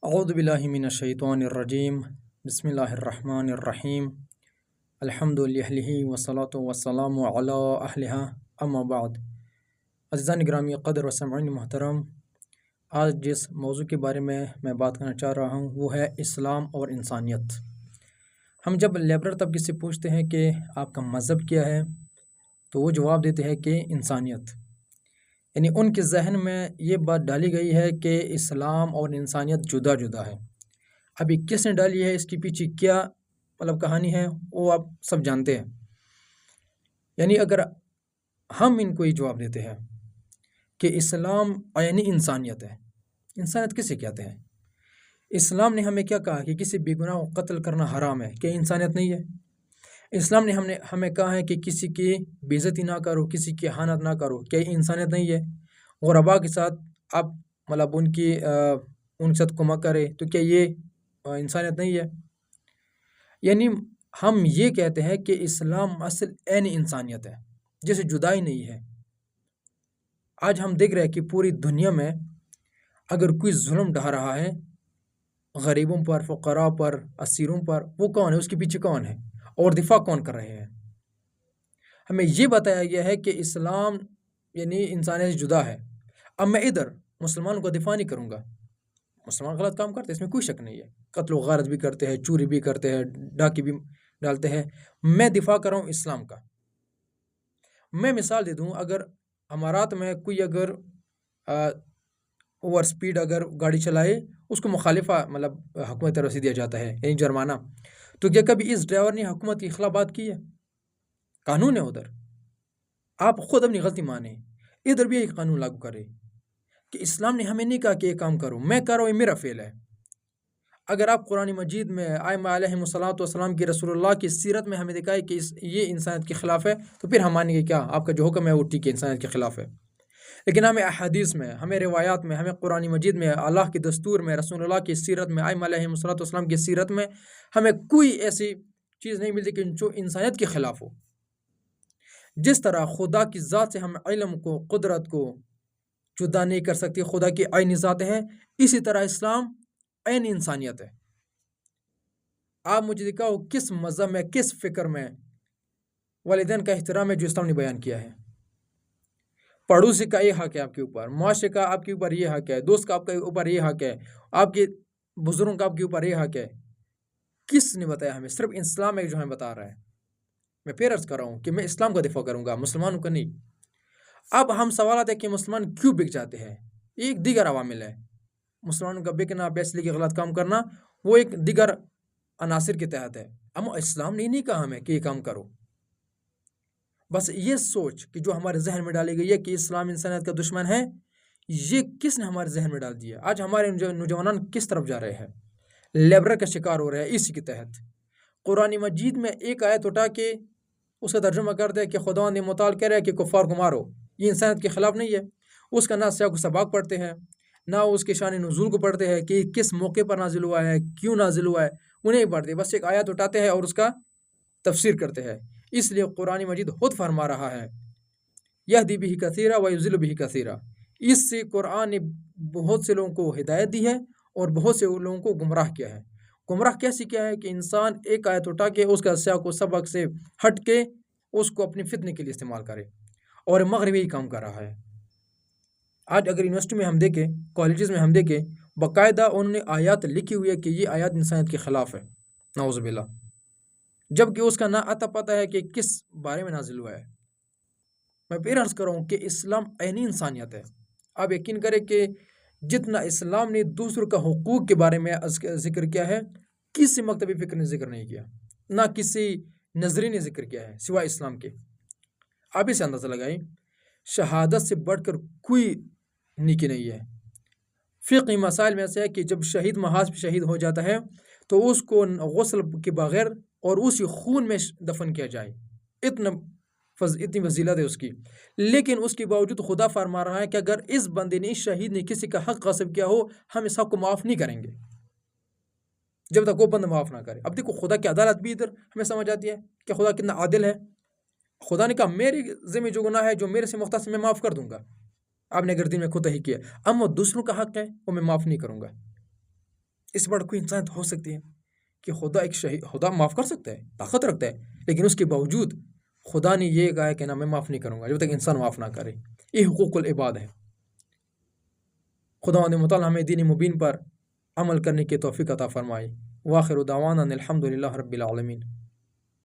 اعوذ باللہ من الشیطان الرجیم بسم اللہ الرحمن الرحیم الحمد للہ والصلاۃ والسلام علی اہلہا اما بعد۔ عزیزان گرامی قدر و سامعین محترم، آج جس موضوع کے بارے میں بات کرنا چاہ رہا ہوں وہ ہے اسلام اور انسانیت۔ ہم جب لیبرر طبقے سے پوچھتے ہیں کہ آپ کا مذہب کیا ہے تو وہ جواب دیتے ہیں کہ انسانیت، یعنی ان کے ذہن میں یہ بات ڈالی گئی ہے کہ اسلام اور انسانیت جدا جدا ہے۔ ابھی کس نے ڈالی ہے، اس کے پیچھے کیا کہانی ہے، وہ آپ سب جانتے ہیں۔ یعنی اگر ہم ان کو یہ جواب دیتے ہیں کہ اسلام یعنی انسانیت ہے، انسانیت کسے کہتے ہیں؟ اسلام نے ہمیں کیا کہا کہ کسی بے گناہ کو قتل کرنا حرام ہے، کیا انسانیت نہیں ہے؟ اسلام نے ہمیں کہا ہے کہ کسی کی بے عزتی نہ کرو، کسی کی اہانت نہ کرو، کیا انسانیت نہیں ہے؟ غرباء کے ساتھ آپ ان کے ساتھ کمک کرے تو کیا یہ انسانیت نہیں ہے؟ یعنی ہم یہ کہتے ہیں کہ اسلام اصل عین انسانیت ہے، جسے جدائی نہیں ہے۔ آج ہم دیکھ رہے ہیں کہ پوری دنیا میں اگر کوئی ظلم ڈھا رہا ہے غریبوں پر، فقراء پر، اسیروں پر، وہ کون ہے؟ اس کے پیچھے کون ہے اور دفاع کون کر رہے ہیں؟ ہمیں یہ بتایا گیا ہے کہ اسلام یعنی انسانیت سے جدا ہے۔ اب میں ادھر مسلمانوں کا دفاع نہیں کروں گا، مسلمان غلط کام کرتے ہیں، اس میں کوئی شک نہیں ہے، قتل و غارت بھی کرتے ہیں، چوری بھی کرتے ہیں، ڈاکے بھی ڈالتے ہیں۔ میں دفاع کر رہا ہوں اسلام کا۔ میں مثال دے دوں، اگر امارات میں کوئی اگر اوور سپیڈ اگر گاڑی چلائے، اس کو مخالفہ حکومت طرف سے دیا جاتا ہے، یعنی جرمانہ، تو کیا کبھی اس ڈرائیور نے حکومت کے خلاف بات کی ہے؟ قانون ہے ادھر، آپ خود اپنی غلطی مانیں، ادھر بھی ایک قانون لاگو کرے کہ اسلام نے ہمیں نہیں کہا کہ یہ کام کرو، میں کر رہا ہوں، یہ میرا فعل ہے۔ اگر آپ قرآن مجید میں ائمہ علیہم الصلوۃ والسلام کی رسول اللہ کی سیرت میں ہمیں دکھائے کہ یہ انسانیت کے خلاف ہے، تو پھر ہم مانیں گے کیا آپ کا جو حکم ہے وہ ٹھیک ہے، انسانیت کے خلاف ہے۔ لیکن ہمیں احادیث میں، ہمیں روایات میں، ہمیں قرآن مجید میں، اللہ کے دستور میں، رسول اللہ کی سیرت میں، ائمہ علیہم الصلوۃ والسلام کی سیرت میں ہمیں کوئی ایسی چیز نہیں ملتی کہ جو انسانیت کے خلاف ہو۔ جس طرح خدا کی ذات سے ہم علم کو، قدرت کو جدا نہیں کر سکتے، خدا کی عینی ذات ہے، اسی طرح اسلام عین انسانیت ہے۔ آپ مجھے دکھاؤ کس مذہب میں، کس فکر میں والدین کا احترام ہے جو اسلام نے بیان کیا ہے؟ پڑوسی کا یہ حق ہے آپ کے اوپر، معاشرے کا آپ کے اوپر یہ حق ہے، دوست کا آپ کے اوپر یہ حق ہے، آپ کے بزرگوں کا آپ کے اوپر یہ حق ہے۔ کس نے بتایا ہمیں؟ صرف اسلام ہے جو ہمیں بتا رہا ہے۔ میں پھر عرض کر رہا ہوں کہ میں اسلام کا دفاع کروں گا، مسلمانوں کا نہیں۔ اب ہم سوالات ہے کہ مسلمان کیوں بک جاتے ہیں، ایک دیگر عوامل ہے۔ مسلمانوں کا بکنا، فیصلے کے غلط کام کرنا، وہ ایک دیگر عناصر کے تحت ہے۔ اما اسلام نے نہیں کہا ہمیں کہ یہ کام کرو۔ بس یہ سوچ کہ جو ہمارے ذہن میں ڈالی گئی ہے کہ اسلام انسانیت کا دشمن ہے، یہ کس نے ہمارے ذہن میں ڈال دیا؟ آج ہمارے نوجوانان کس طرف جا رہے ہیں؟ لیبرر کا شکار ہو رہے ہیں اسی کے تحت۔ قرآن مجید میں ایک آیت اٹھا کے اس کا ترجمہ کرتے ہیں کہ خدا نے مطال کہہ رہا ہے کہ کفار کو مارو، یہ انسانیت کے خلاف نہیں ہے۔ اس کا نہ سیاق و سباق پڑھتے ہیں، نہ اس کے شان نزول کو پڑھتے ہیں کہ کس موقع پر نازل ہوا ہے، کیوں نازل ہوا ہے، انہیں پڑھتے، بس ایک آیت اٹھاتے ہیں اور اس کا تفسیر کرتے ہیں۔ اس لیے قرآن مجید خود فرما رہا ہے یہدی بہ کثیرا ویضل بہ کثیرا، اس سے قرآن نے بہت سے لوگوں کو ہدایت دی ہے اور بہت سے لوگوں کو گمراہ کیا ہے۔ گمراہ کیسے کیا ہے کہ انسان ایک آیت اٹھا کے اس کا سیاق و سبق سے ہٹ کے اس کو اپنے فتنے کے لیے استعمال کرے، اور مغرب یہی کام کر رہا ہے۔ آج اگر یونیورسٹی میں ہم دیکھیں، کالجز میں ہم دیکھیں، باقاعدہ انہوں نے آیات لکھی ہوئی ہے کہ یہ آیات انسانیت کے خلاف ہے، نعوذ باللہ، جبکہ اس کا نہ اتا پتہ ہے کہ کس بارے میں نازل ہوا ہے۔ میں پھر عرض کر رہا ہوں کہ اسلام عینی انسانیت ہے۔ آپ یقین کریں کہ جتنا اسلام نے دوسروں کا حقوق کے بارے میں ذکر کیا ہے، کسی مکتبی فکر نے ذکر نہیں کیا، نہ کسی نظری نے ذکر کیا ہے سوائے اسلام کے۔ آپ اسے اندازہ لگائیں، شہادت سے بڑھ کر کوئی نیکی نہیں ہے۔ فقہی مسائل میں سے ہے کہ جب شہید محاذ پہ شہید ہو جاتا ہے تو اس کو غسل کے بغیر اور اسی خون میں دفن کیا جائے، اتنی فضیلت ہے اس کی۔ لیکن اس کے باوجود خدا فرما رہا ہے کہ اگر اس بندے نے، اس شہید نے کسی کا حق غصب کیا ہو، ہم اس حق کو معاف نہیں کریں گے جب تک وہ بندہ معاف نہ کرے۔ اب دیکھو خدا کی عدالت بھی ادھر ہمیں سمجھ آتی ہے کہ خدا کتنا عادل ہے۔ خدا نے کہا میری ذمہ جو گناہ ہے، جو میرے سے مختص، میں معاف کر دوں گا، آپ نے اگر دن میں کوتاہی کیا، اما دوسروں کا حق ہے وہ میں معاف نہیں کروں گا۔ اس بڑا کوئی انسان ہو سکتی ہے کہ خدا ایک خدا معاف کر سکتا ہے، طاقت رکھتا ہے، لیکن اس کے باوجود خدا نے یہ کہا ہے کہ نہ میں معاف نہیں کروں گا جب تک انسان معاف نہ کرے. یہ حقوق العباد ہے. خدا متعالی ہمیں دین مبین پر عمل کرنے کی توفیق عطا فرمائے. وآخر دعوانا الحمد للہ رب العالمین.